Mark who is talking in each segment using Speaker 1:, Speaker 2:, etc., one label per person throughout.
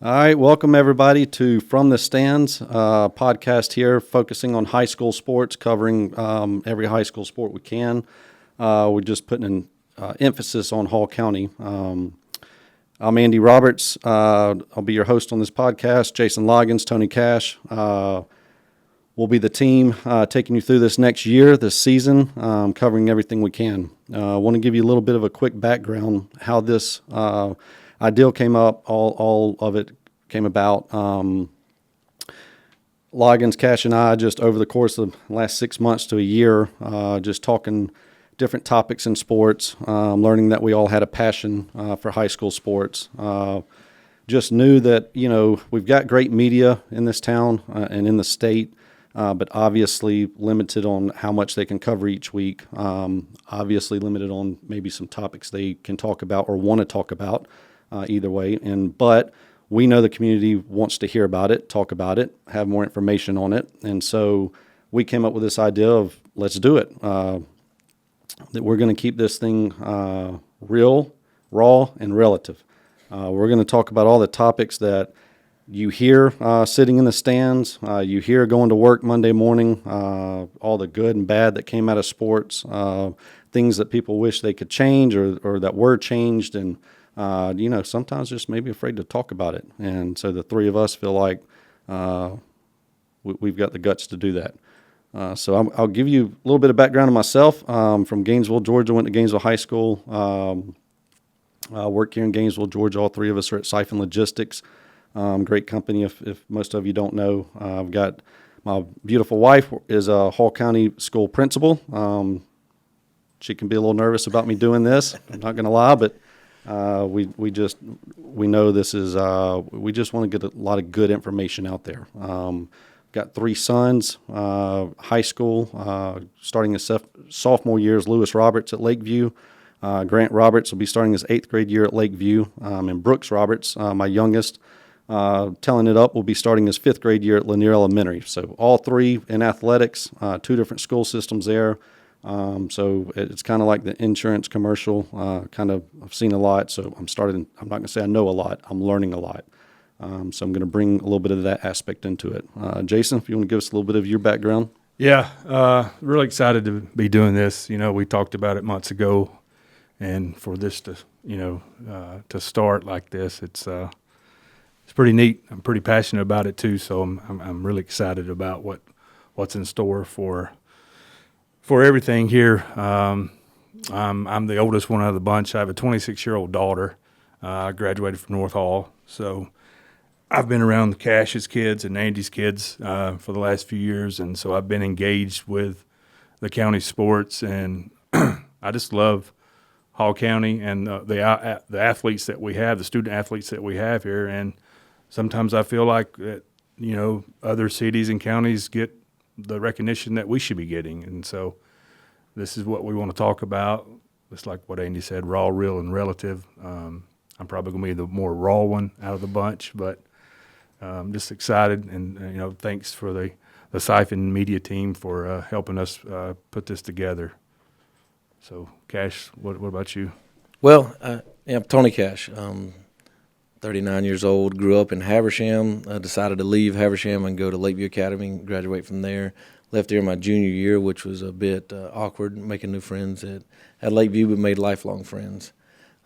Speaker 1: All right, welcome everybody to From the Stands podcast here, focusing on high school sports, covering every high school sport we can. We're just putting an emphasis on Hall County. I'm Andy Roberts. I'll be your host on this podcast. Jason Loggins, Tony Cash will be the team taking you through this next year, this season, covering everything we can. I want to give you a little bit of a quick background how this ideal came up. All of it came about. Loggins, Cash, and I just over the course of the last 6 months to a year, just talking different topics in sports, learning that we all had a passion for high school sports. Just knew that, we've got great media in this town and in the state, but obviously limited on how much they can cover each week. Obviously limited on maybe some topics they can talk about or want to talk about. Either way, but we know the community wants to hear about it, talk about it, have more information on it, and so we came up with this idea of let's do it. That we're going to keep this thing real, raw, and relative. We're going to talk about all the topics that you hear sitting in the stands, you hear going to work Monday morning, all the good and bad that came out of sports, things that people wish they could change or that were changed, and sometimes just maybe afraid to talk about it. And so the three of us feel like we've got the guts to do that. So I'll give you a little bit of background on myself. From Gainesville, Georgia, went to Gainesville High School. Work here in Gainesville, Georgia. All three of us are at Siphon Logistics. Great company if most of you don't know. I've got my beautiful wife is a Hall County school principal. She can be a little nervous about me doing this. I'm not going to lie, but we know this is we just want to get a lot of good information out there. Got three sons, high school, starting his sophomore year is Lewis Roberts at Lakeview. Grant Roberts will be starting his 8th grade year at Lakeview. And Brooks Roberts, my youngest, telling it up, will be starting his 5th grade year at Lanier Elementary. So all three in athletics, 2 different school systems there. So it's kind of like the insurance commercial, I've seen a lot. So I'm not going to say I know a lot. I'm learning a lot. So I'm going to bring a little bit of that aspect into it. Jason, if you want to give us a little bit of your background.
Speaker 2: Yeah. Really excited to be doing this. We talked about it months ago, and for this to, to start like this, it's pretty neat. I'm pretty passionate about it too. So I'm really excited about what's in store for everything here. I'm the oldest one out of the bunch. I have a 26-year-old daughter. I graduated from North Hall, so I've been around Cash's kids and Andy's kids for the last few years, and so I've been engaged with the county sports, and I just love Hall County and the athletes that we have, the student athletes that we have here, and sometimes I feel like that, other cities and counties get the recognition that we should be getting. And so this is what we want to talk about. It's like what Andy said, raw, real, and relative. I'm probably going to be the more raw one out of the bunch, but I'm just excited. And, thanks for the Siphon media team for helping us put this together. So, Cash, what about you?
Speaker 3: Well, I'm Tony Cash. 39 years old, grew up in Haversham, decided to leave Haversham and go to Lakeview Academy and graduate from there. Left there my junior year, which was a bit awkward, making new friends at Lakeview, but made lifelong friends.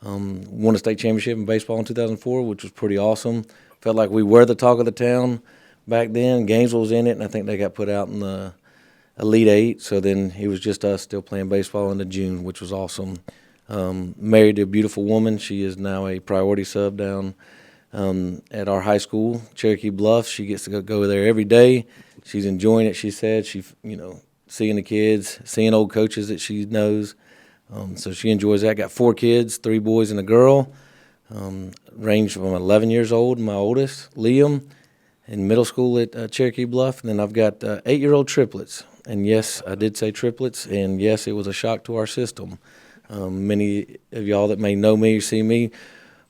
Speaker 3: Won a state championship in baseball in 2004, which was pretty awesome. Felt like we were the talk of the town back then. Gainesville was in it, and I think they got put out in the Elite Eight. So then it was just us still playing baseball into June, which was awesome. Married to a beautiful woman. She is now a priority sub down at our high school, Cherokee Bluff. She gets to go there every day. She's enjoying it, she said. She, seeing the kids, seeing old coaches that she knows. So she enjoys that. Got 4 kids, 3 boys and a girl. Range from 11 years old, my oldest, Liam, in middle school at Cherokee Bluff. And then I've got 8-year-old triplets. And yes, I did say triplets, and yes, it was a shock to our system. Many of y'all that may know me or see me,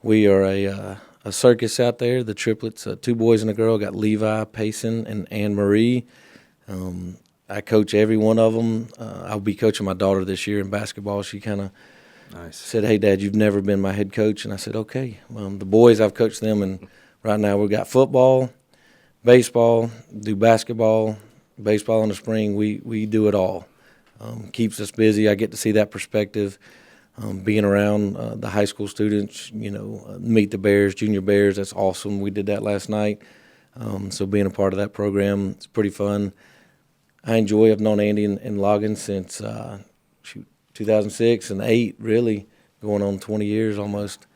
Speaker 3: we are a circus out there. The triplets, 2 boys and a girl, got Levi, Payson, and Anne Marie. I coach every one of them. I'll be coaching my daughter this year in basketball. She kind of said, "Hey, Dad, you've never been my head coach." And I said, "Okay." The boys, I've coached them in right now we've got football, baseball, do basketball, baseball in the spring. We do it all. Keeps us busy. I get to see that perspective. Being around the high school students, meet the Bears, junior Bears, that's awesome. We did that last night. So being a part of that program, it's pretty fun. I've known Andy and Logan since 2006 and 2008, really, going on 20 years almost.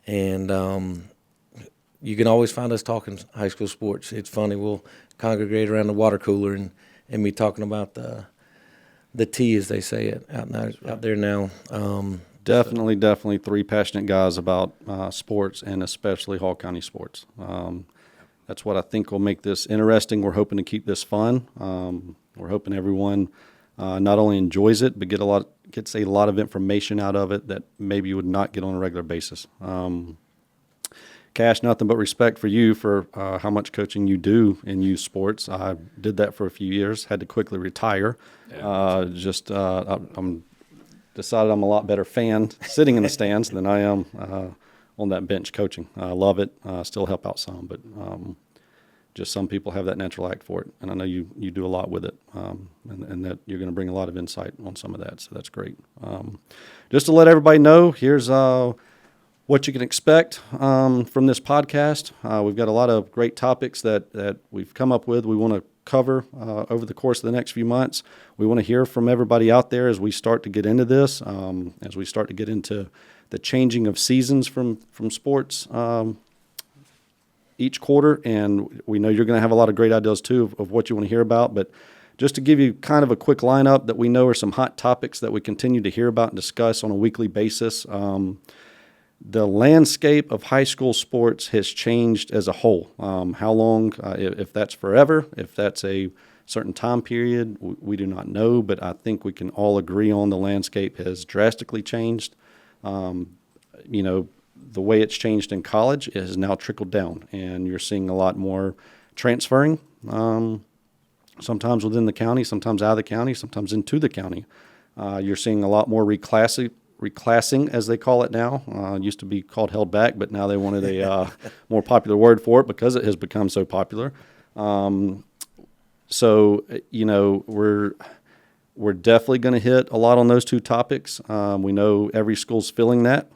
Speaker 3: And you can always find us talking high school sports. It's funny, we'll congregate around the water cooler and be talking about the tea, as they say it, out there now.
Speaker 1: Definitely three passionate guys about sports, and especially Hall County sports. That's what I think will make this interesting. We're hoping to keep this fun. We're hoping everyone not only enjoys it, but gets a lot of information out of it that maybe you would not get on a regular basis. Cash, nothing but respect for you for how much coaching you do in youth sports. I did that for a few years, had to quickly retire. I'm decided I'm a lot better fan sitting in the stands than I am on that bench coaching. I love it. Still help out some, but just some people have that natural act for it, and I know you do a lot with it, and that you're going to bring a lot of insight on some of that, so that's great. Just to let everybody know, here's what you can expect from this podcast. We've got a lot of great topics that we've come up with. We want to cover over the course of the next few months. We want to hear from everybody out there as we start to get into this, as we start to get into the changing of seasons from sports each quarter, and we know you're going to have a lot of great ideas too of what you want to hear about. But just to give you kind of a quick lineup that we know are some hot topics that we continue to hear about and discuss on a weekly basis. The landscape of high school sports has changed as a whole. How long, if that's forever, if that's a certain time period, we do not know, but I think we can all agree on the landscape has drastically changed. The way it's changed in college has now trickled down, and you're seeing a lot more transferring, sometimes within the county, sometimes out of the county, sometimes into the county. You're seeing a lot more reclassing, as they call it now. It used to be called held back, but now they wanted a more popular word for it because it has become so popular. We're definitely going to hit a lot on those two topics. We know every school's feeling that.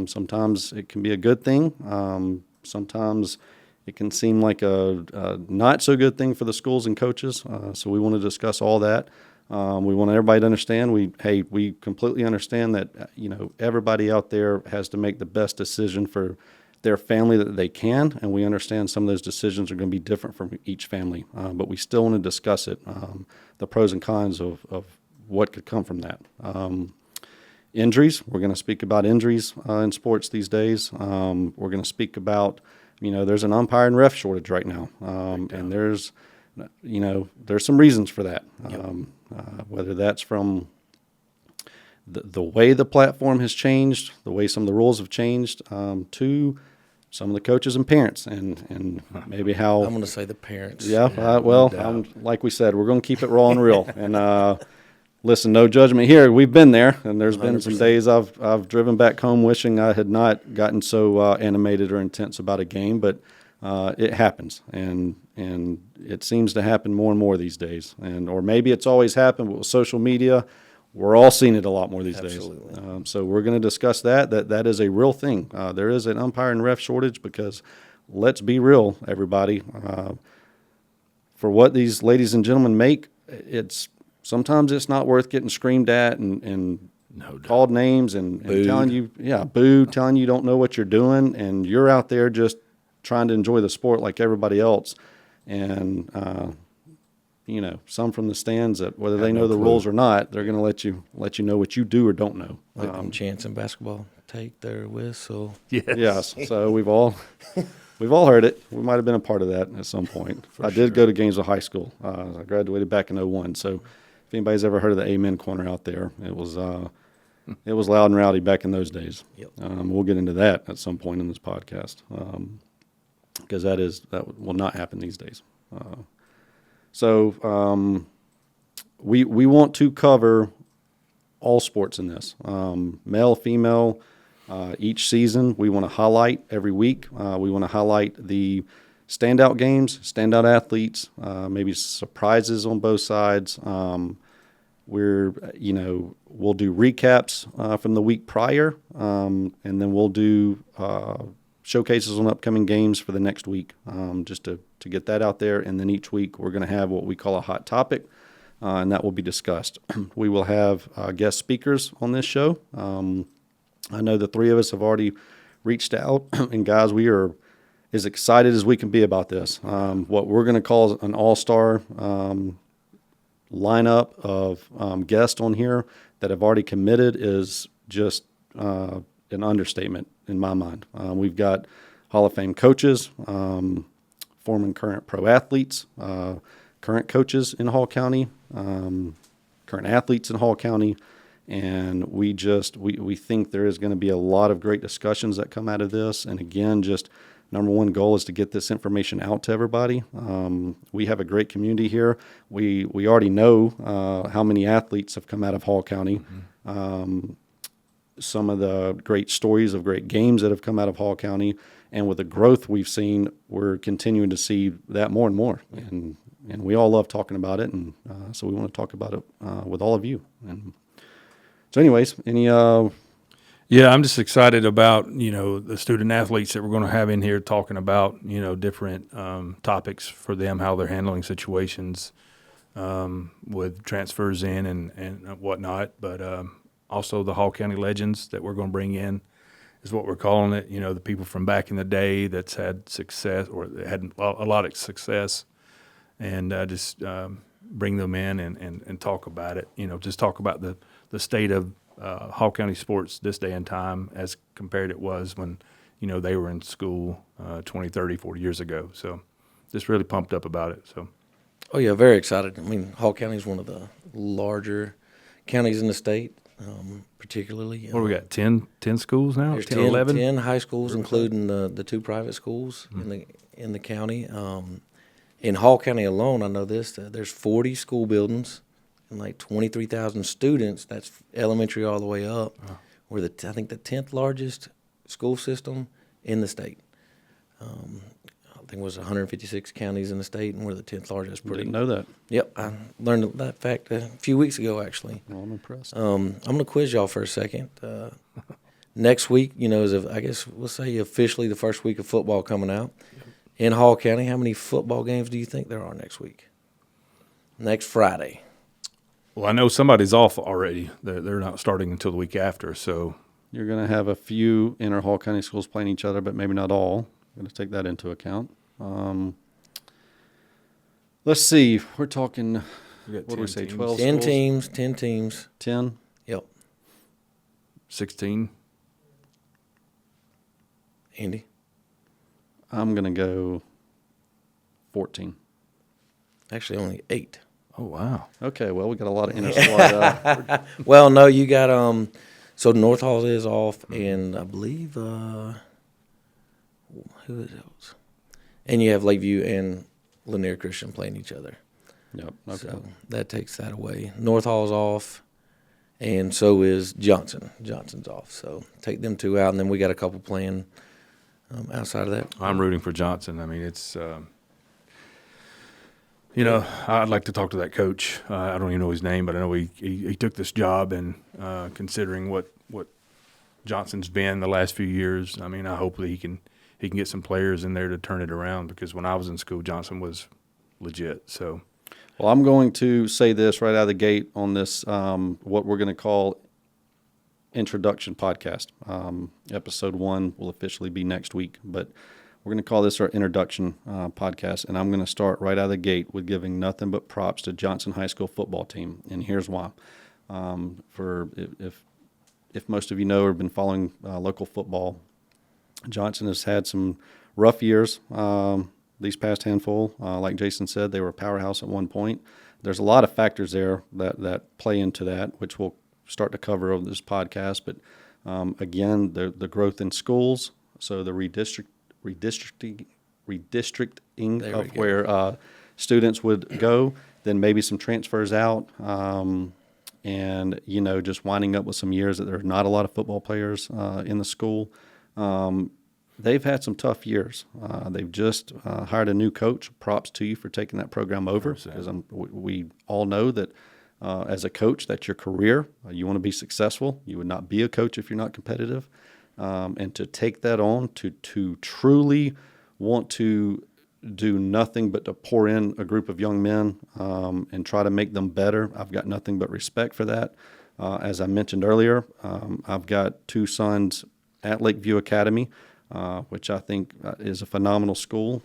Speaker 1: Sometimes it can be a good thing. Sometimes it can seem like a not so good thing for the schools and coaches. So we want to discuss all that. We want everybody to understand. We completely understand that everybody out there has to make the best decision for their family that they can, and we understand some of those decisions are going to be different from each family. But we still want to discuss it, the pros and cons of what could come from that. Injuries. We're going to speak about injuries in sports these days. We're going to speak about there's an umpire and ref shortage right now, and there's some reasons for that. Whether that's from the way the platform has changed, the way some of the rules have changed, to some of the coaches and parents, and maybe how
Speaker 3: I'm going to say the parents.
Speaker 1: Like we said, we're going to keep it raw and real. And listen, no judgment here. We've been there, and there's 100%. Been some days I've driven back home wishing I had not gotten so animated or intense about a game, but it happens, and it seems to happen more and more these days. Or maybe it's always happened, but with social media, we're all seeing it a lot more these days. So we're going to discuss that is a real thing. There is an umpire and ref shortage because, let's be real, everybody, for what these ladies and gentlemen make, sometimes it's not worth getting screamed at and called names and telling you, telling you don't know what you're doing, and you're out there just trying to enjoy the sport like everybody else. And some from the stands that whether they know the rules or not, they're going to let you know what you do or don't know.
Speaker 3: Like Chance in basketball take their whistle.
Speaker 1: Yes. So we've all heard it. We might have been a part of that at some point. I did go to games of high school. I graduated back in 2001. So if anybody's ever heard of the Amen Corner out there, it was loud and rowdy back in those days.
Speaker 3: Yep.
Speaker 1: We'll get into that at some point in this podcast, because that will not happen these days. So we want to cover all sports in this, male, female, Each season, we want to highlight every week. We want to highlight the standout games, standout athletes, maybe surprises on both sides. We'll do recaps from the week prior, and then we'll do showcases on upcoming games for the next week, just to get that out there. And then each week we're going to have what we call a hot topic, and that will be discussed. We will have guest speakers on this show. I know the three of us have already reached out, and guys, we are as excited as we can be about this. What we're going to call an all-star lineup of guests on here that have already committed is just an understatement in my mind. We've got Hall of Fame coaches, former and current pro athletes, current coaches in Hall County, current athletes in Hall County, and we think there is going to be a lot of great discussions that come out of this. And again, just number one goal is to get this information out to everybody. We have a great community here. We already know how many athletes have come out of Hall County. Mm-hmm. Some of the great stories of great games that have come out of Hall County. And with the growth we've seen, we're continuing to see that more and more. And we all love talking about it. And so we want to talk about it with all of you. And so anyways, any...
Speaker 2: Yeah, I'm just excited about, the student athletes that we're going to have in here talking about, different topics for them, how they're handling situations with transfers in and whatnot. But also the Hall County legends that we're going to bring in is what we're calling it. The people from back in the day that's had success or had a lot of success, and just bring them in and talk about it. Just talk about the state of Hall County sports this day and time as compared it was when, they were in school 20, 30, 40 years ago. So just really pumped up about it. So.
Speaker 3: Oh, yeah, very excited. I mean, Hall County is one of the larger counties in the state, particularly.
Speaker 2: What do we got, 10 schools now?
Speaker 3: There's
Speaker 2: 10, 11?
Speaker 3: 10 high schools, including the two private schools in the county. In Hall County alone, I know this, there's 40 school buildings and like 23,000 students. That's elementary all the way up. Oh. We're I think the 10th largest school system in the state. I think it was 156 counties in the state, and we're the 10th largest.
Speaker 1: Didn't know that.
Speaker 3: Yep, I learned that fact a few weeks ago, actually.
Speaker 1: Well, I'm impressed.
Speaker 3: I'm going to quiz y'all for a second. Next week, I guess we'll say officially the first week of football coming out. Yep. In Hall County, how many football games do you think there are next week? Next Friday.
Speaker 2: Well, I know somebody's off already. They're not starting until the week after, so.
Speaker 1: You're going to have a few inner Hall County schools playing each other, but maybe not all. I'm going to take that into account. Let's see. We're talking, what do we say, 12
Speaker 3: 10
Speaker 1: schools?
Speaker 3: 10 teams.
Speaker 1: 10?
Speaker 3: Yep.
Speaker 2: 16.
Speaker 3: Andy?
Speaker 1: I'm going to go 14.
Speaker 3: Actually, only 8.
Speaker 2: Oh, wow.
Speaker 1: Okay, well, we got a lot of inner squad.
Speaker 3: Well, no, you got so North Hall is off, and I believe who is else? And you have Lakeview and Lanier Christian playing each other.
Speaker 1: Yep. Okay.
Speaker 3: So that takes that away. North Hall's off, and so is Johnson. Johnson's off, so take them two out, and then we got a couple playing outside of that.
Speaker 2: I'm rooting for Johnson. I mean, it's. I'd like to talk to that coach. I don't even know his name, but I know he took this job, and considering what Johnson's been the last few years, I mean, I hope that he can get some players in there to turn it around, because when I was in school, Johnson was legit. So,
Speaker 1: well, I'm going to say this right out of the gate on this, what we're going to call introduction podcast. Episode 1 will officially be next week, but we're going to call this our introduction podcast, and I'm going to start right out of the gate with giving nothing but props to Johnson High School football team, and here's why. If most of you know or have been following local football, Johnson has had some rough years these past handful. Like Jason said, they were a powerhouse at one point. There's a lot of factors there that play into that, which we'll start to cover over this podcast. But again, the growth in schools, so the redistricting of where students would go, then maybe some transfers out. and, just winding up with some years that there are not a lot of football players in the school. They've had some tough years. They've just hired a new coach. Props to you for taking that program over, because we all know that as a coach, that's your career. You want to be successful. You would not be a coach if you're not competitive. And to take that on, to truly want to do nothing but to pour in a group of young men and try to make them better, I've got nothing but respect for that. As I mentioned earlier, I've got two sons at Lakeview Academy, which I think is a phenomenal school.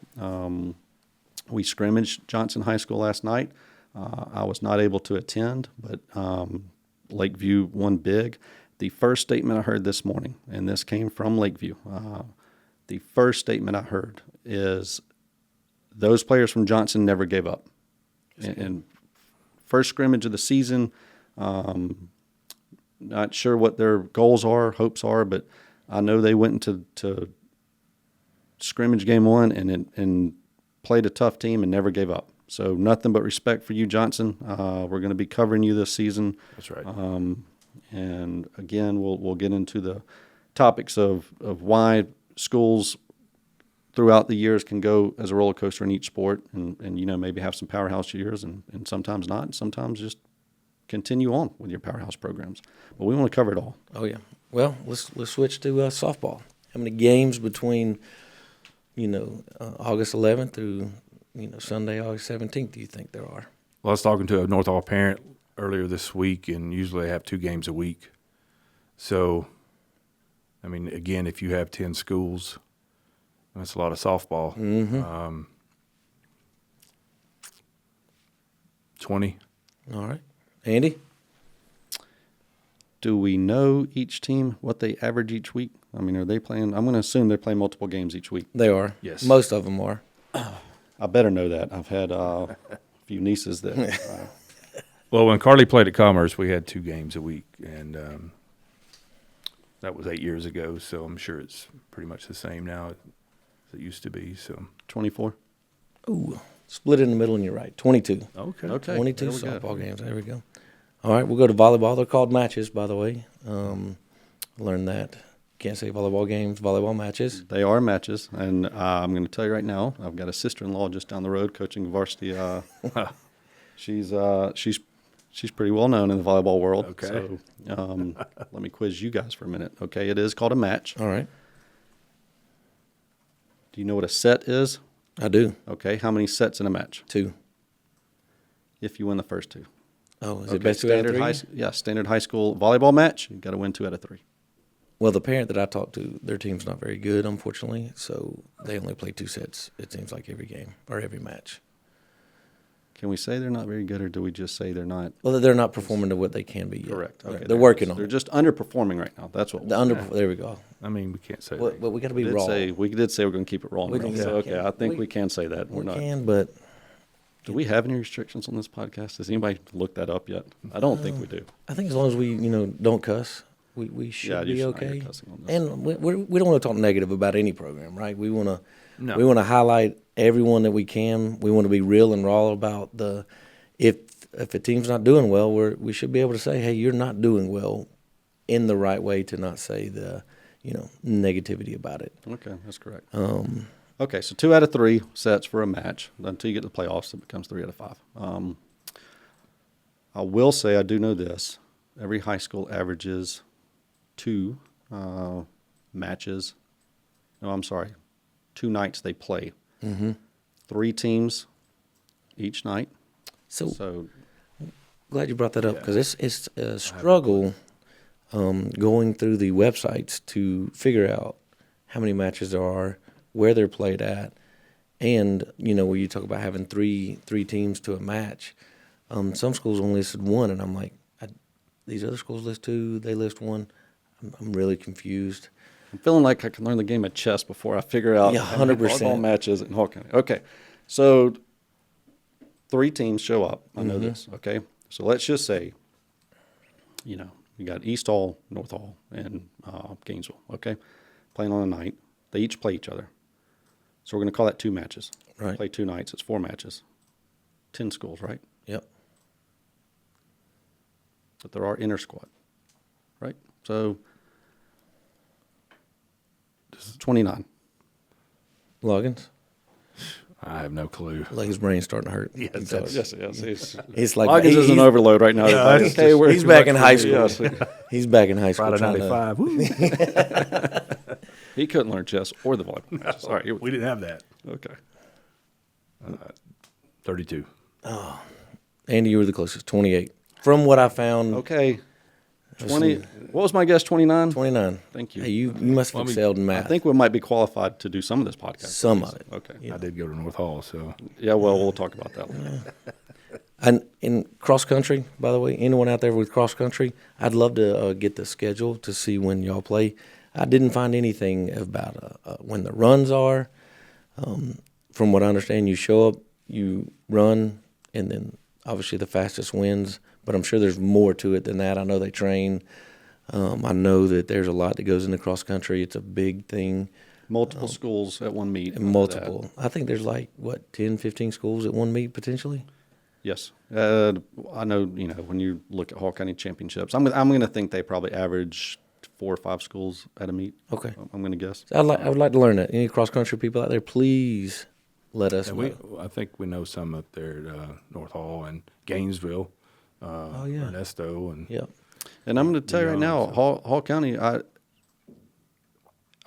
Speaker 1: We scrimmaged Johnson High School last night. I was not able to attend, but Lakeview won big. The first statement I heard this morning, and this came from Lakeview, the first statement I heard is those players from Johnson never gave up. And first scrimmage of the season, not sure what their goals are, hopes are, but I know they went into scrimmage game one and played a tough team and never gave up. So nothing but respect for you, Johnson. We're going to be covering you this season.
Speaker 2: That's right.
Speaker 1: And again, we'll get into the topics of why schools throughout the years can go as a roller coaster in each sport, and maybe have some powerhouse years and sometimes not, and sometimes just continue on with your powerhouse programs. But we want to cover it all.
Speaker 3: Oh yeah. Well, let's switch to softball. How many games between August 11th through Sunday, August 17th do you think there are?
Speaker 2: Well, I was talking to a North Hall parent earlier this week, and usually they have 2 games a week. So, I mean, again, if you have 10 schools, that's a lot of softball.
Speaker 3: Mm-hmm.
Speaker 2: 20.
Speaker 3: All right. Andy?
Speaker 1: Do we know each team what they average each week? I mean, are they playing? I'm going to assume they're playing multiple games each week.
Speaker 3: They are.
Speaker 2: Yes.
Speaker 3: Most of them are.
Speaker 1: I better know that. I've had a few nieces that.
Speaker 2: Well, when Carly played at Commerce, we had 2 games a week, and that was 8 years ago. So I'm sure it's pretty much the same now as it used to be. So
Speaker 1: 24.
Speaker 3: Ooh, split in the middle, and you're right. 22.
Speaker 2: okay.
Speaker 3: 22 softball games. There we go. All right, we'll go to volleyball. They're called matches, by the way. Learned that. Can't say volleyball games, volleyball matches.
Speaker 1: They are matches, and I'm going to tell you right now, I've got a sister-in-law just down the road coaching varsity. She's pretty well known in the volleyball world.
Speaker 2: Okay.
Speaker 1: So let me quiz you guys for a minute. Okay, it is called a match.
Speaker 3: All right.
Speaker 1: Do you know what a set is?
Speaker 3: I do.
Speaker 1: Okay, how many sets in a match?
Speaker 3: 2.
Speaker 1: If you win the first 2.
Speaker 3: Oh, is it best 2 out of 3?
Speaker 1: Standard high school volleyball match, you've got to win 2 out of 3.
Speaker 3: Well, the parent that I talked to, their team's not very good, unfortunately, so they only play 2 sets, it seems like, every game or every match.
Speaker 1: Can we say they're not very good, or do we just say they're not?
Speaker 3: Well, they're not performing to what they can be yet.
Speaker 1: Correct. Okay,
Speaker 3: They're working on
Speaker 1: They're
Speaker 3: it.
Speaker 1: just underperforming right now. That's what.
Speaker 3: There we go.
Speaker 2: I mean, we can't say
Speaker 3: Well,
Speaker 2: that.
Speaker 3: but we got to
Speaker 1: We
Speaker 3: be
Speaker 1: did
Speaker 3: raw.
Speaker 1: say we're going to keep it raw.
Speaker 3: We can-
Speaker 1: So, okay,
Speaker 3: yeah.
Speaker 1: I think we can say that. We're
Speaker 3: We
Speaker 1: not.
Speaker 3: can, but
Speaker 1: Do we have any restrictions on this podcast? Has anybody looked that up yet? I don't think we do.
Speaker 3: I think as long as we, don't cuss, we should
Speaker 1: Yeah, you
Speaker 3: be
Speaker 1: should not
Speaker 3: okay.
Speaker 1: get cussing on this.
Speaker 3: And we don't want to talk negative about any program, right? We want to
Speaker 2: No.
Speaker 3: we want to highlight everyone that we can. We want to be real and raw about if a team's not doing well, we should be able to say, hey, you're not doing well, in the right way to not say the negativity about it.
Speaker 1: Okay, that's correct. Okay, so 2 out of 3 sets for a match. Until you get to the playoffs, it becomes 3 out of 5. I will say I do know this. Every high school averages 2 matches. No, I'm sorry. 2 nights they play.
Speaker 3: Mm-hmm.
Speaker 1: 3 teams each night.
Speaker 3: So
Speaker 1: So
Speaker 3: glad you brought that up because it's a struggle going through the websites to figure out how many matches there are, where they're played at, and where you talk about having three teams to a match. Some schools only listed 1, and I'm like, these other schools list 2, they list 1. I'm really confused.
Speaker 1: I'm feeling like I can learn the game of chess before I figure out
Speaker 3: Yeah,
Speaker 1: how many
Speaker 3: 100%.
Speaker 1: volleyball matches in Hall County. Okay, so 3 teams show up. I know
Speaker 3: Mm-hmm.
Speaker 1: this. Okay, so let's just say, you got East Hall, North Hall, and Gainesville. Okay, playing on a night. They each play each other. So we're going to call that 2 matches.
Speaker 3: Right.
Speaker 1: Play 2 nights. It's 4 matches. 10 schools, right?
Speaker 3: Yep.
Speaker 1: but there are inter squad, right? So 29.
Speaker 3: Loggins,
Speaker 2: I have no clue.
Speaker 3: like his brain's starting to hurt.
Speaker 2: Yes,
Speaker 3: He tells
Speaker 1: Yes,
Speaker 3: us.
Speaker 1: yes.
Speaker 3: It's like
Speaker 1: Loggins is an overload right now. everybody.
Speaker 2: that's
Speaker 1: Okay,
Speaker 2: just-
Speaker 3: he's back in high school.
Speaker 1: Yes.
Speaker 3: He's back in high school.
Speaker 2: Friday
Speaker 3: trying to-
Speaker 2: 95. Woo.
Speaker 1: He couldn't learn chess or the volleyball matches. All right, here
Speaker 2: We didn't have that.
Speaker 1: okay.
Speaker 2: 32.
Speaker 3: Andy, you were the closest. 28. From what I found,
Speaker 1: Okay. 20. What was my guess? 29?
Speaker 3: 29.
Speaker 1: Thank you.
Speaker 3: Hey, you must have excelled in
Speaker 1: I
Speaker 3: math.
Speaker 1: think we might be qualified to do some of this podcast.
Speaker 3: Some of it.
Speaker 1: Okay.
Speaker 3: Yeah.
Speaker 2: I did go to North Hall, so
Speaker 1: Yeah, well, we'll talk about that later.
Speaker 3: And in cross country, by the way, anyone out there with cross country, I'd love to get the schedule to see when y'all play. I didn't find anything about when the runs are. From what I understand, you show up, you run, and then obviously the fastest wins. But I'm sure there's more to it than that. I know they train. I know that there's a lot that goes into cross country. It's a big thing.
Speaker 1: Multiple schools at one meet.
Speaker 3: And multiple. I think there's like, 10, 15 schools at one meet potentially?
Speaker 1: Yes. I know, when you look at Hall County Championships, I'm going to think they probably average 4 or 5 schools at a meet.
Speaker 3: Okay.
Speaker 1: I'm going to guess.
Speaker 3: I would like to learn that. Any cross country people out there, please let us
Speaker 2: and
Speaker 3: know.
Speaker 2: I think we know some up there at North Hall and Gainesville.
Speaker 3: Yeah.
Speaker 2: Ernesto and
Speaker 3: Yep.
Speaker 1: And I'm going to tell you right now, Hall County, I'm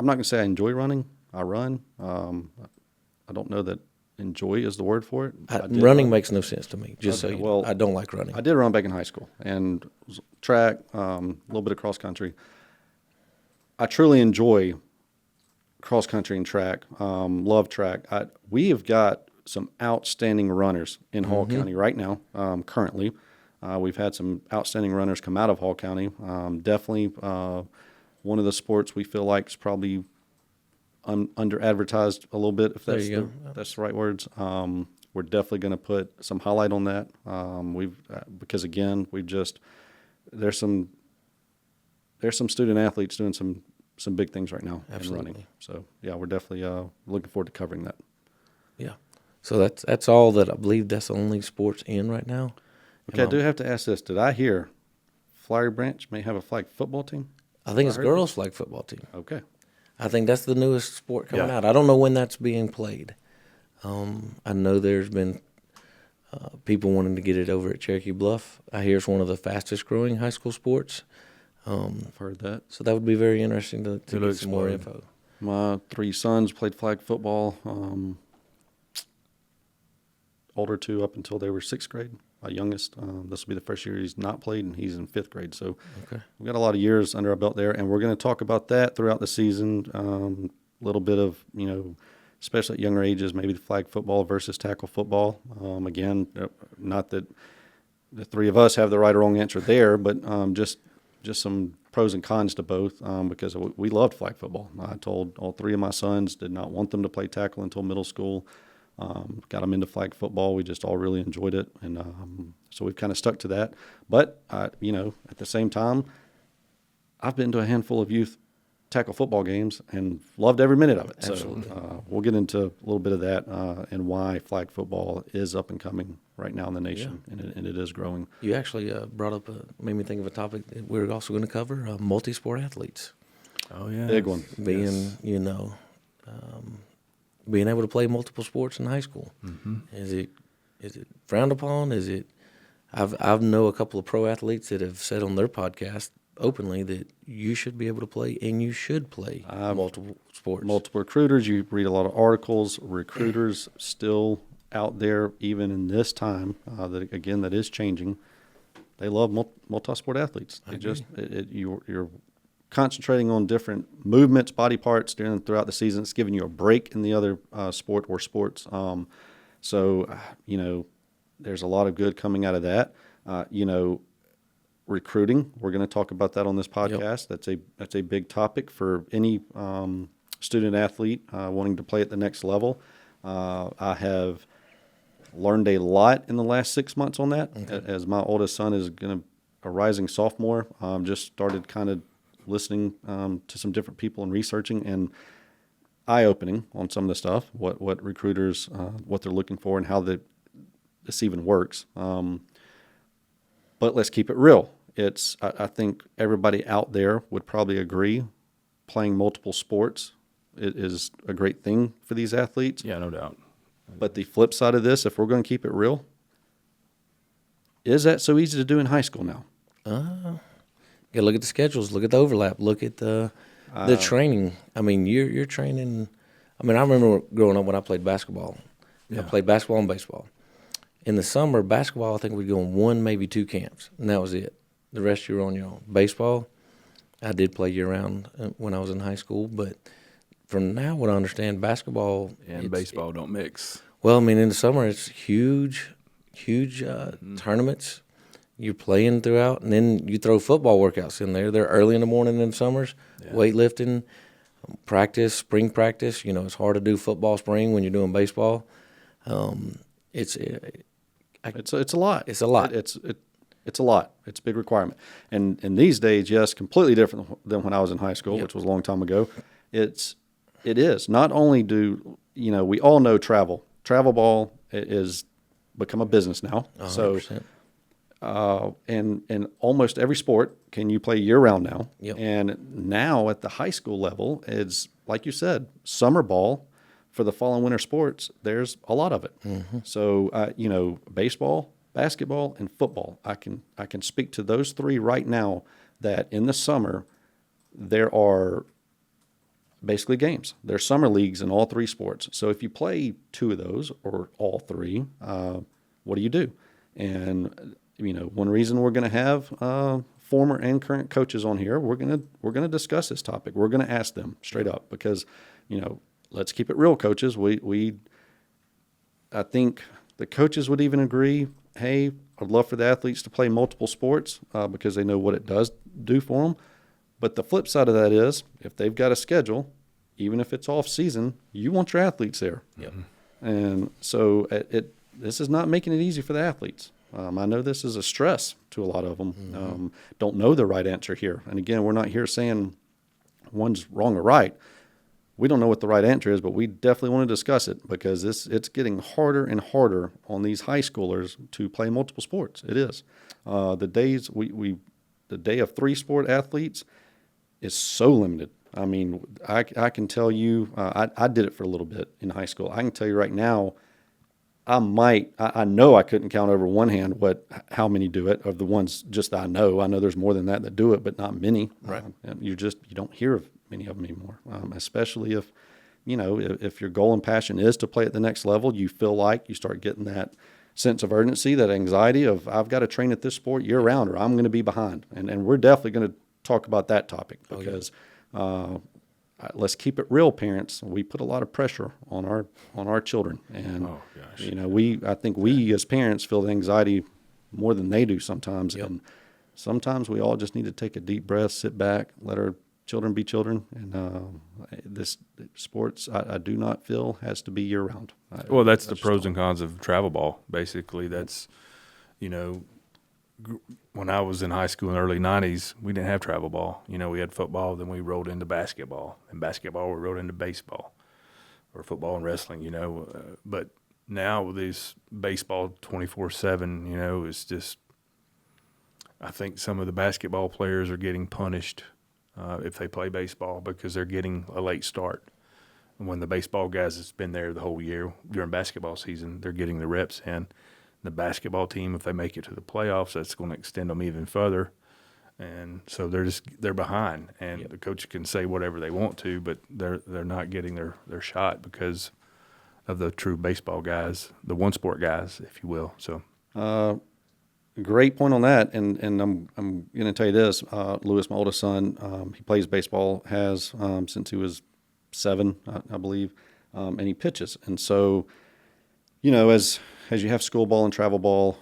Speaker 1: not going to say I enjoy running. I run. I don't know that enjoy is the word for it.
Speaker 3: Running
Speaker 1: run.
Speaker 3: makes no sense to me. Just
Speaker 1: Okay,
Speaker 3: so you
Speaker 1: well,
Speaker 3: know. I don't like running.
Speaker 1: I did run back in high school and track, a little bit of cross country. I truly enjoy cross country and track. Love track. We have got some outstanding runners in Hall County right now. Currently, we've had some outstanding runners come out of Hall County. Definitely one of the sports we feel like is probably under advertised a little bit, if
Speaker 3: There
Speaker 1: that's
Speaker 3: you go.
Speaker 1: that's the right words. We're definitely going to put some highlight on that. Because again, there's some student athletes doing some big things right now in
Speaker 3: Absolutely.
Speaker 1: running. So yeah, we're definitely looking forward to covering that.
Speaker 3: Yeah. So that's all that I believe that's the only sports in right now.
Speaker 1: Okay, I do have to ask this. Did I hear Flowery Branch may have a flag football team?
Speaker 3: I think it's
Speaker 1: heard
Speaker 3: girls flag football team.
Speaker 1: Okay.
Speaker 3: I think that's the newest sport coming
Speaker 2: Yeah.
Speaker 3: out. I don't know when that's being played. I know there's been people wanting to get it over at Cherokee Bluff. I hear it's one of the fastest growing high school sports.
Speaker 1: I've heard that.
Speaker 3: So that would be very interesting to
Speaker 2: It'll
Speaker 3: get some more
Speaker 2: explode.
Speaker 3: info.
Speaker 1: My 3 sons played flag football, older 2 up until they were 6th grade. My youngest, this will be the first year he's not played, and he's in 5th grade. So
Speaker 3: Okay.
Speaker 1: we've got a lot of years under our belt there, and we're going to talk about that throughout the season. A little bit of, especially at younger ages, maybe the flag football versus tackle football. Again, not that the 3 of us have the right or wrong answer there, but just some pros and cons to both, because we loved flag football. I told all 3 of my sons, did not want them to play tackle until middle school. Got them into flag football. We just all really enjoyed it, and so we've kind of stuck to that. But at the same time, I've been to a handful of youth tackle football games and loved every minute of it.
Speaker 3: Absolutely.
Speaker 1: So we'll get into a little bit of that and why flag football is up and coming right now in the nation, and it is growing.
Speaker 3: You actually brought up, made me think of a topic that we're also going to cover, multi-sport athletes.
Speaker 2: Oh yeah,
Speaker 1: Big one.
Speaker 3: Being, being able to play multiple sports in high school.
Speaker 2: Mm-hmm.
Speaker 3: Is it frowned upon? Is it? I've know a couple of pro athletes that have said on their podcast openly that you should be able to play and you should play multiple sports.
Speaker 1: Multiple recruiters. You read a lot of articles. Recruiters still out there, even in this time, that is changing. They love multi-sport athletes. You're concentrating on different movements, body parts throughout the season. It's giving you a break in the other sport or sports. There's a lot of good coming out of that. Recruiting. We're going to talk about that on this podcast.
Speaker 3: Yep.
Speaker 1: That's a big topic for any student athlete wanting to play at the next level. I have learned a lot in the last 6 months on that.
Speaker 3: Okay.
Speaker 1: As my oldest son is a rising sophomore, just started kind of listening to some different people and researching, and eye-opening on some of the stuff, what recruiters, what they're looking for and how this even works. But let's keep it real. I think everybody out there would probably agree playing multiple sports is a great thing for these athletes.
Speaker 2: Yeah, no doubt.
Speaker 1: But the flip side of this, if we're going to keep it real, is that so easy to do in high school now?
Speaker 3: You gotta look at the schedules, look at the overlap, look at the training. I mean, you're training. I mean, I remember growing up when I played basketball.
Speaker 2: Yeah.
Speaker 3: I played basketball and baseball. In the summer, basketball, I think we'd go on 1, maybe 2 camps, and that was it. The rest you were on your own. Baseball, I did play year-round when I was in high school, but from now what I understand, basketball
Speaker 2: And baseball don't mix.
Speaker 3: Well, I mean, in the summer, it's huge tournaments. You're playing throughout, and then you throw football workouts in there. They're early in the morning in summers, weightlifting, practice, spring practice. You know, it's hard to do football spring when you're doing baseball. It's
Speaker 1: a lot.
Speaker 3: It's a lot.
Speaker 1: It's a lot. It's a big requirement. And these days, yes, completely different than when I was in high school, which was a long time ago. It is. Not only do, we all know travel. Travel ball is become a business now.
Speaker 3: 100%.
Speaker 1: So, and almost every sport can you play year-round now.
Speaker 3: Yep.
Speaker 1: And now at the high school level, it's, like you said, summer ball for the fall and winter sports. There's a lot of it. Mm-hmm. So, baseball, basketball, and football. I can speak to those 3 right now that in the summer there are basically games. There's summer leagues in all 3 sports. So if you play 2 of those or all 3, what do you do? And one reason we're going to have former and current coaches on here, we're going to discuss this topic. We're going to ask them straight up because let's keep it real, coaches. I think the coaches would even agree. Hey, I'd love for the athletes to play multiple sports because they know what it does do for them. But the flip side of that is, if they've got a schedule, even if it's off season, you want your athletes there.
Speaker 3: Yep.
Speaker 1: And so this is not making it easy for the athletes. I know this is a stress to a lot of them.
Speaker 3: Mm-hmm.
Speaker 1: Don't know the right answer here. And again, we're not here saying one's wrong or right. We don't know what the right answer is, but we definitely want to discuss it because it's getting harder and harder on these high schoolers to play multiple sports. It is. The day of 3-sport athletes is so limited. I mean, I can tell you, I did it for a little bit in high school. I can tell you right now, I know I couldn't count over one hand how many do it of the ones just that I know. I know there's more than that do it, but not many.
Speaker 3: Right.
Speaker 1: You don't hear of many of them anymore, especially if, if your goal and passion is to play at the next level, you feel like you start getting that sense of urgency, that anxiety of I've got to train at this sport year round or I'm going to be behind. And we're definitely going to talk about that topic because let's keep it real, parents. We put a lot of pressure on our children, and I think we as parents feel the anxiety more than they do sometimes. Yep. And sometimes we all just need to take a deep breath, sit back, let our children be children. And this sports, I do not feel has to be year round.
Speaker 2: Well, that's the pros and cons of travel ball. Basically, that's when I was in high school in the early 90s, we didn't have travel ball. We had football, then we rolled into basketball. And basketball, we rolled into baseball or football and wrestling, But now with this baseball 24/7, it's just I think some of the basketball players are getting punished if they play baseball because they're getting a late start. And when the baseball guys that's been there the whole year during basketball season, they're getting the reps in. The basketball team, if they make it to the playoffs, that's going to extend them even further. And so they're behind. And the coach can say whatever they want to, but they're not getting their shot because of the true baseball guys, the one sport guys, if you will. So
Speaker 1: great point on that. And I'm going to tell you this, Lewis, my oldest son, he plays baseball, has since he was 7, I believe, and he pitches. And so, as you have school ball and travel ball,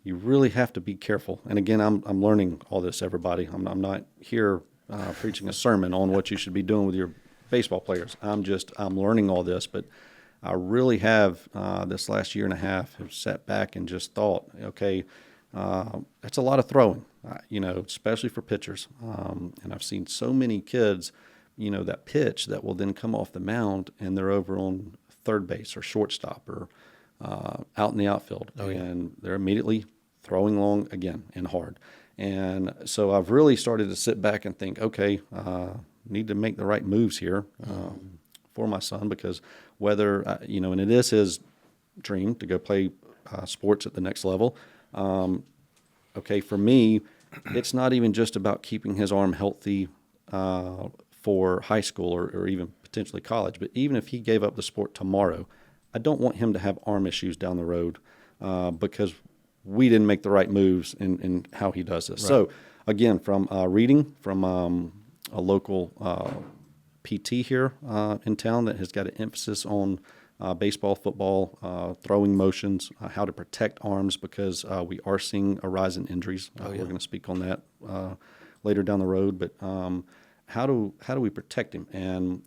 Speaker 1: you really have to be careful. And again, I'm learning all this, everybody. I'm not here preaching a sermon on what you should be doing with your baseball players. I'm learning all this, but I really have this last year and a half have sat back and just thought, okay, that's a lot of throwing, especially for pitchers. And I've seen so many kids, that pitch that will then come off the mound and they're over on third base or shortstop or out in the outfield, and they're immediately throwing long again and hard. And so I've really started to sit back and think, okay, need to make the right moves here for my son, because whether, and it is his dream to go play sports at the next level. Okay, for me, it's not even just about keeping his arm healthy for high school or even potentially college, but even if he gave up the sport tomorrow, I don't want him to have arm issues down the road because we didn't make the right moves in how he does this. Right. So, again, from reading from a local PT here in town that has got an emphasis on baseball, football, throwing motions, how to protect arms, because we are seeing a rise in injuries. We're going to speak on that later down the road. But how do we protect him? And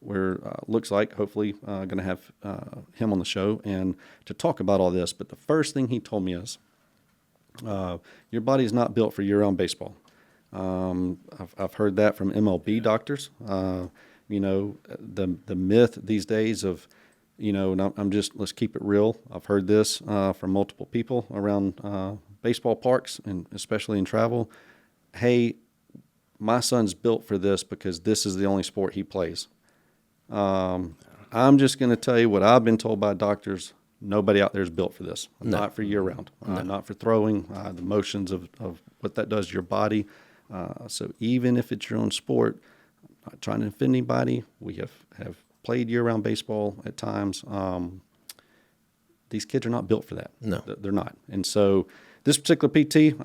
Speaker 1: we're looks like hopefully going to have him on the show and to talk about all this. But the first thing he told me is, your body is not built for year-round baseball. I've heard that from MLB doctors. The myth these days of, and let's keep it real. I've heard this from multiple people around baseball parks and especially in travel. Hey, my son's built for this because this is the only sport he plays. I'm just going to tell you what I've been told by doctors. Nobody out there is built for this. No. Not for year-round. Not for throwing, the motions of what that does to your body. So even if it's your own sport, not trying to offend anybody, we have played year-round baseball at times. These kids are not built for that.
Speaker 3: No.
Speaker 1: They're not. And so this particular PT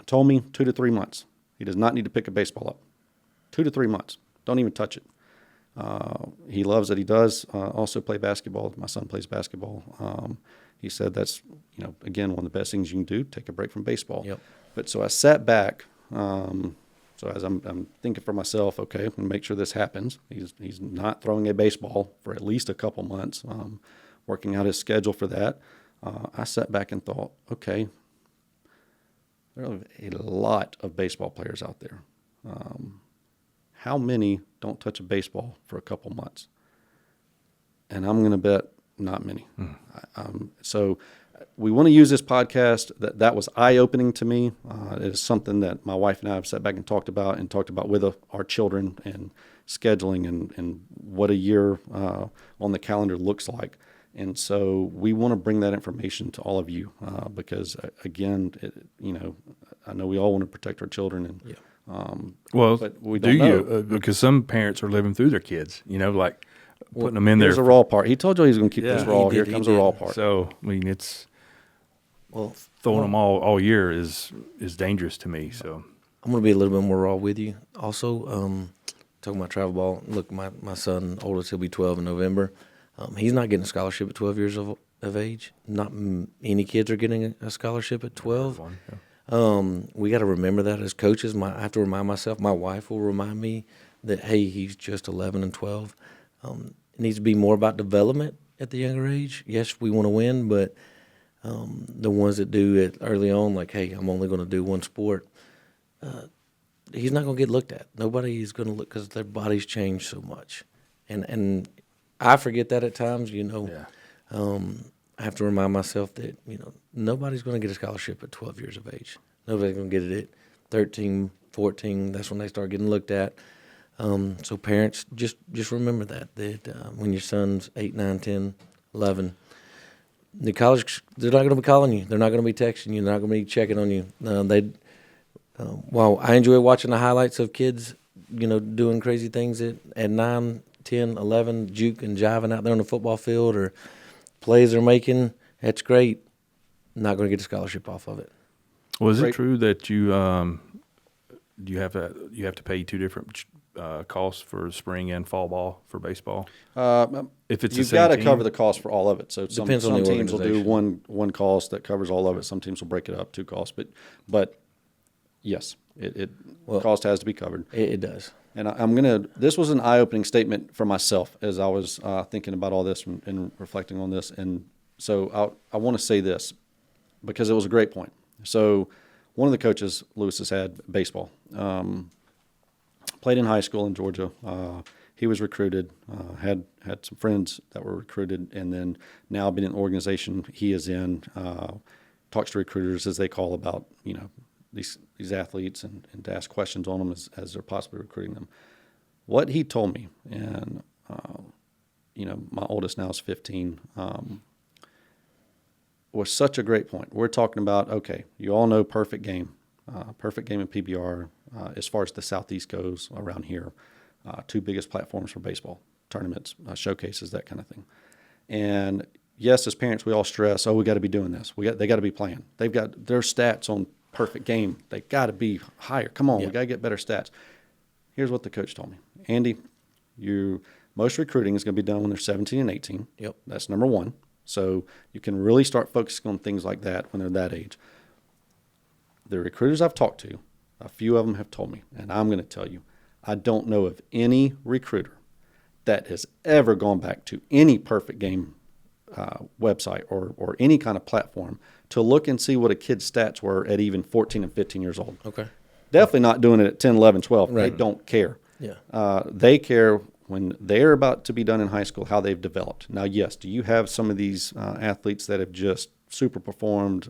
Speaker 1: told me 2 to 3 months. He does not need to pick a baseball up. 2 to 3 months. Don't even touch it. He loves that he does also play basketball. My son plays basketball. He said that's, again, one of the best things you can do, take a break from baseball.
Speaker 3: Yep.
Speaker 1: But so I sat back. So as I'm thinking for myself, okay, I'm going to make sure this happens. He's not throwing a baseball for at least a couple months, working out his schedule for that. I sat back and thought, okay, there are a lot of baseball players out there. How many don't touch a baseball for a couple months? And I'm going to bet not many. So we want to use this podcast. That was eye-opening to me. It is something that my wife and I have sat back and talked about with our children and scheduling and what a year on the calendar looks like. And so we want to bring that information to all of you because, again, I know we all want to protect our children. And
Speaker 2: but we don't know. Because some parents are living through their kids, like putting them in there.
Speaker 1: There's a raw part. He told you he was going to keep this raw. Here comes a raw part.
Speaker 2: So, it's throwing them all year is dangerous to me. So
Speaker 3: I'm going to be a little bit more raw with you. Also, talking about travel ball, look, my son, oldest, he'll be 12 in November. He's not getting a scholarship at 12 years of age. Not many kids are getting a scholarship at 12. We got to remember that as coaches. I have to remind myself, my wife will remind me that, hey, he's just 11 and 12. It needs to be more about development at the younger age. Yes, we want to win, but the ones that do it early on, like, hey, I'm only going to do one sport, he's not going to get looked at. Nobody is going to look because their bodies change so much. And I forget that at times, I have to remind myself that, nobody's going to get a scholarship at 12 years of age. Nobody's going to get it at 13, 14. That's when they start getting looked at. So parents, just remember that when your son's 8, 9, 10, 11, the college, they're not going to be calling you. They're not going to be texting you. They're not going to be checking on you. While I enjoy watching the highlights of kids, doing crazy things at 9, 10, 11, juke and jiving out there on the football field or plays they're making, that's great. Not going to get a scholarship off of it.
Speaker 2: Well, is it true that you have to pay 2 different costs for spring and fall ball for baseball? If it's
Speaker 1: you've got to cover the cost for all of it. So some teams will do one cost that covers all of it. Some teams will break it up 2 costs, but yes, cost has to be covered.
Speaker 3: It does.
Speaker 1: And this was an eye-opening statement for myself as I was thinking about all this and reflecting on this. And so I want to say this because it was a great point. So one of the coaches, Lewis, has had baseball. Played in high school in Georgia. He was recruited, had some friends that were recruited, and then now been in an organization he is in, talks to recruiters, as they call, about, these athletes and to ask questions on them as they're possibly recruiting them. What he told me, and, my oldest now is 15, was such a great point. We're talking about, okay, you all know perfect game in PBR as far as the Southeast goes around here. Two biggest platforms for baseball, tournaments, showcases, that kind of thing. And yes, as parents, we all stress, we got to be doing this. They got to be playing. They've got their stats on perfect game. They got to be higher. Come on, we got to get better stats. Here's what the coach told me. Andy, most recruiting is going to be done when they're 17 and 18.
Speaker 3: Yep.
Speaker 1: That's number one. So you can really start focusing on things like that when they're that age. The recruiters I've talked to, a few of them have told me, and I'm going to tell you, I don't know of any recruiter that has ever gone back to any perfect game website or any kind of platform to look and see what a kid's stats were at even 14 and 15 years old.
Speaker 3: Okay.
Speaker 1: Definitely not doing it at 10, 11, 12.
Speaker 3: Right.
Speaker 1: They don't care.
Speaker 3: Yeah.
Speaker 1: They care when they're about to be done in high school, how they've developed. Now, yes, do you have some of these athletes that have just super performed,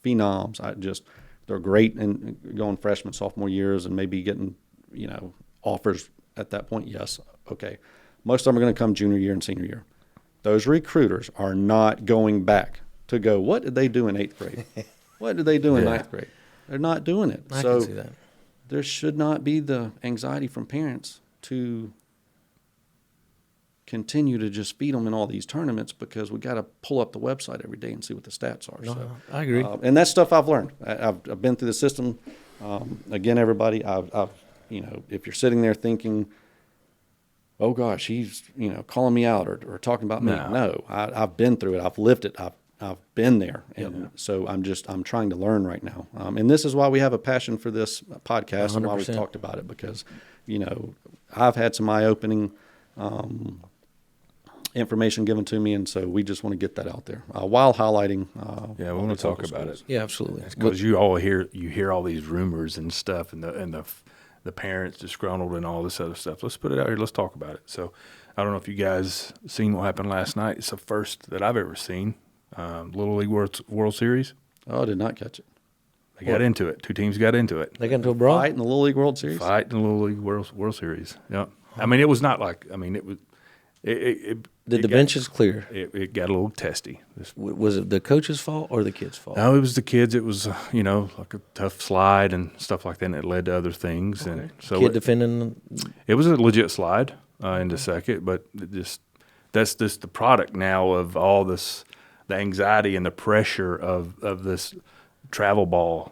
Speaker 1: phenoms? They're great in going freshman, sophomore years and maybe getting, offers at that point? Yes. Okay. Most of them are going to come junior year and senior year. Those recruiters are not going back to go, what did they do in 8th grade? What did they do in 9th grade? They're not doing it.
Speaker 3: I
Speaker 1: So
Speaker 3: can see that.
Speaker 1: there should not be the anxiety from parents to continue to just feed them in all these tournaments, because we got to pull up the website every day and see what the stats are.
Speaker 3: No,
Speaker 1: So,
Speaker 3: I agree.
Speaker 1: and that's stuff I've learned. I've been through the system. Again, everybody, if you're sitting there thinking, oh gosh, he's calling me out or talking about me. No, I've been through it. I've lived it. I've been there, and so I'm trying to learn right now. And this is why we have a passion for this podcast 100%. And why we've talked about it, because I've had some eye-opening information given to me, and so we just want to get that out there while highlighting.
Speaker 2: We want to talk about it.
Speaker 3: Yeah, absolutely.
Speaker 2: Because you hear all these rumors and stuff, and the parents disgruntled and all this other stuff. Let's put it out here. Let's talk about it. So I don't know if you guys seen what happened last night. It's the first that I've ever seen. Little League World Series.
Speaker 1: Oh, I did not catch it.
Speaker 2: They got into it. Two teams got into it.
Speaker 3: They got into a brawl?
Speaker 1: Fight in the Little League World Series?
Speaker 2: Fight in the Little League World Series. Yep. I mean, it was not like, it was.
Speaker 3: Did the benches clear?
Speaker 2: It got a little testy.
Speaker 3: Was it the coach's fault or the kid's fault?
Speaker 2: No, it was the kids. It was, like a tough slide and stuff like that, and it led to other things. Okay. And so
Speaker 3: defending?
Speaker 2: It was a legit slide into second, but that's just the product now of all this, the anxiety and the pressure of this travel ball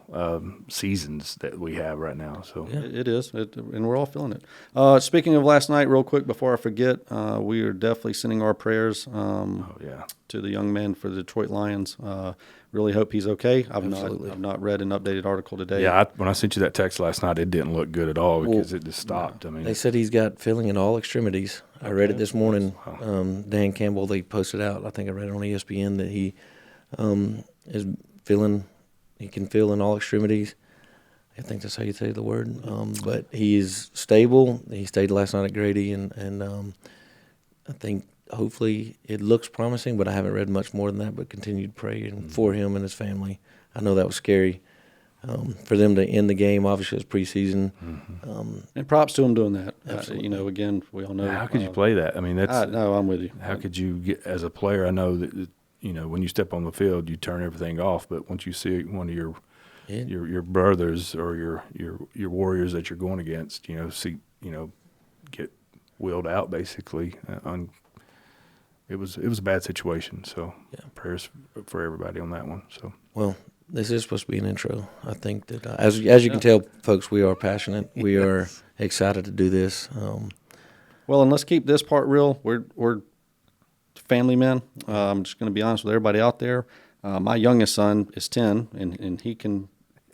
Speaker 2: seasons that we have right now. So
Speaker 1: It is, and we're all feeling it. Speaking of last night, real quick before I forget, we are definitely sending our prayers to the young man for the Detroit Lions. Really hope he's okay. I've not read an updated article today.
Speaker 2: Yeah, when I sent you that text last night, it didn't look good at all because it just stopped.
Speaker 3: I mean, they said he's got feeling in all extremities. I read it this morning. Dan Campbell, they posted out. I think I read it on ESPN that he is feeling. He can feel in all extremities. I think that's how you say the word. But he is stable. He stayed last night at Grady, and I think hopefully it looks promising, but I haven't read much more than that, but continued praying for him and his family. I know that was scary for them to end the game. Obviously, it's preseason.
Speaker 1: And props to him doing that.
Speaker 3: Absolutely.
Speaker 1: Again, we all know.
Speaker 2: How could you play that? I mean,
Speaker 1: no, I'm with you.
Speaker 2: How could you get, as a player, I know that, when you step on the field, you turn everything off. But once you see one of your brothers or your warriors that you're going against, get wheeled out basically. It was a bad situation. So prayers for everybody on that one. So
Speaker 3: this is supposed to be an intro. I think that as you can tell, folks, we are passionate. We are excited to do this.
Speaker 1: Well, and let's keep this part real. We're family men. I'm just going to be honest with everybody out there. My youngest son is 10, and he can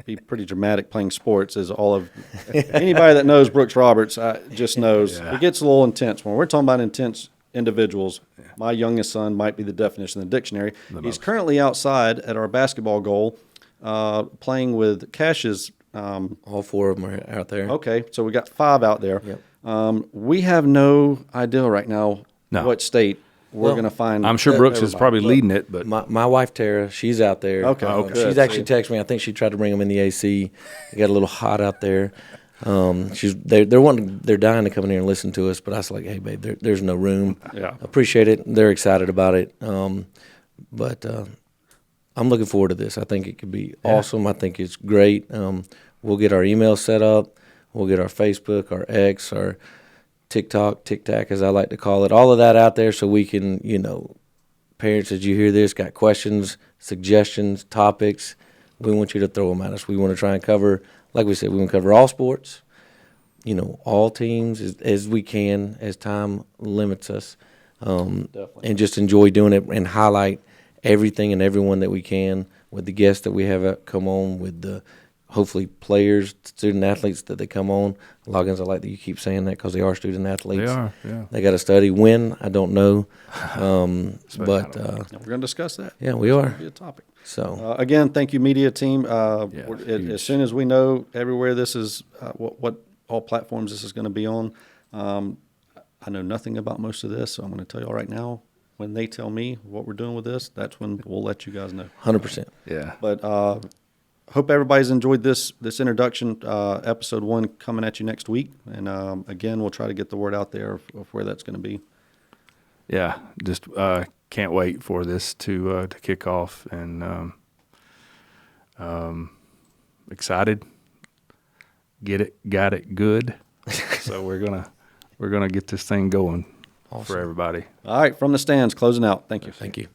Speaker 1: be pretty dramatic playing sports, as all of anybody that knows Brooks Roberts just knows. It gets a little intense. When we're talking about intense individuals, my youngest son might be the definition in the dictionary. He's currently outside at our basketball goal playing with Cash's.
Speaker 3: All four of them are out there.
Speaker 1: Okay, so we got 5 out there.
Speaker 3: Yep.
Speaker 1: We have no idea right now what state we're
Speaker 3: Well,
Speaker 1: going to find.
Speaker 2: I'm sure Brooks is
Speaker 1: everybody.
Speaker 2: probably leading it, but
Speaker 3: My wife Tara, she's out there.
Speaker 1: Okay, good.
Speaker 3: She's actually texted me. I think she tried to bring them in the AC. It got a little hot out there. They're dying to come in here and listen to us, but I was like, hey babe, there's no room.
Speaker 2: Yeah.
Speaker 3: Appreciate it. They're excited about it. But I'm looking forward to this. I think it could be awesome. I think it's great. We'll get our email set up. We'll get our Facebook, our X, our TikTok, Tic-Tac, as I like to call it, all of that out there so we can, parents, as you hear this, got questions, suggestions, topics, we want you to throw them at us. We want to try and cover, like we said, we want to cover all sports, all teams as we can, as time limits us, and just enjoy doing it and highlight everything and everyone that we can with the guests that we have come on, with the hopefully players, student athletes that they come on. Loggins, I like that you keep saying that because they are student athletes.
Speaker 2: they are. Yeah.
Speaker 3: They got to study. When, I don't know. But
Speaker 1: We're going to discuss that.
Speaker 3: yeah, we are.
Speaker 1: It'll be a topic.
Speaker 3: So
Speaker 1: Again, thank you, media team.
Speaker 2: huge.
Speaker 1: As soon as we know everywhere this is, what all platforms this is going to be on, I know nothing about most of this, so I'm going to tell you all right now. When they tell me what we're doing with this, that's when we'll let you guys know.
Speaker 3: 100%.
Speaker 2: Yeah.
Speaker 1: But hope everybody's enjoyed this Introduction, episode 1 coming at you next week. And again, we'll try to get the word out there of where that's going to be.
Speaker 2: Yeah. Just can't wait for this to kick off, and excited. Got it good. So we're gonna get this thing going for everybody.
Speaker 1: All right, from the stands, closing out. Thank you.
Speaker 3: Thank you.